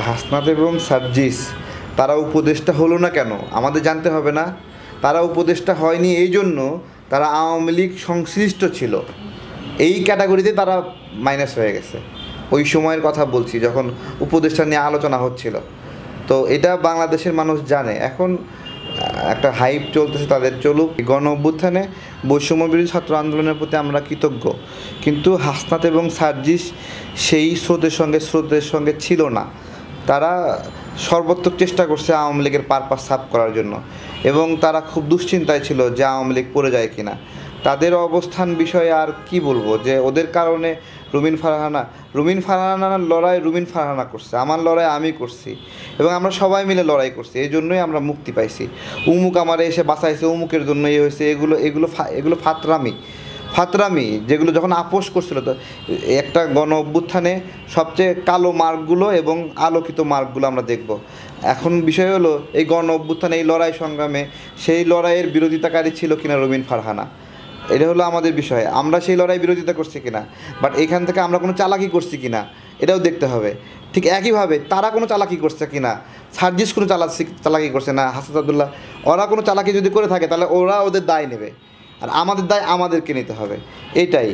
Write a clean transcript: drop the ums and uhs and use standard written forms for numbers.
হাসনাত এবং সার্জিস তারা উপদেষ্টা হলো না কেন আমাদের জানতে হবে না? তারা উপদেষ্টা হয়নি এই জন্য তারা আওয়ামী লীগ সংশ্লিষ্ট ছিল, এই ক্যাটাগরিতে তারা মাইনাস হয়ে গেছে। ওই সময়ের কথা বলছি যখন উপদেষ্টা নিয়ে আলোচনা হচ্ছিল। তো এটা বাংলাদেশের মানুষ জানে। এখন একটা হাইপ চলতেছে, তাদের চলুক। গণ অভ্যুত্থানে বৈষম্য বিরোধী ছাত্র আন্দোলনের প্রতি আমরা কৃতজ্ঞ, কিন্তু হাসনাত এবং সার্জিস সেই স্রোতের সঙ্গে ছিল না। তারা সর্বোত্তক চেষ্টা করছে আওয়ামী লীগের পারপাস সাফ করার জন্য, এবং তারা খুব দুশ্চিন্তায় ছিল যে আওয়ামী লীগ পড়ে যায় কিনা। তাদের অবস্থান বিষয়ে আর কি বলবো, যে ওদের কারণে রুমিন ফারহানার লড়াই রুমিন ফারহানা করছে, আমার লড়াই আমি করছি, এবং আমরা সবাই মিলে লড়াই করছি। এই জন্যই আমরা মুক্তি পাইছি। উমুক আমারে এসে বাঁচাইছে, উমুকের জন্য এই হয়েছে, এগুলো ফাতরামি যেগুলো যখন আপোষ করছিল। তো একটা গণ অভ্যুত্থানে সবচেয়ে কালো মার্কগুলো এবং আলোকিত মার্কগুলো আমরা দেখব। এখন বিষয় হলো এই গণ অভ্যুত্থানে এই লড়াই সংগ্রামে সেই লড়াইয়ের বিরোধিতাকারী ছিল কিনা রুমিন ফারহানা, এটা হলো আমাদের বিষয়। আমরা সেই লড়াই বিরোধিতা করছি কিনা, বাট এখান থেকে আমরা কোনো চালাকি করছি কিনা এটাও দেখতে হবে। ঠিক একইভাবে তারা কোনো চালাকি করছে কিনা, সার্জিস কোনো চালাকি করছে না, হাসনাত আব্দুল্লাহ ওরা কোনো চালাকি যদি করে থাকে তাহলে ওরা ওদের দায় নেবে, আর আমাদের দায় আমাদেরকে নিতে হবে, এইটাই।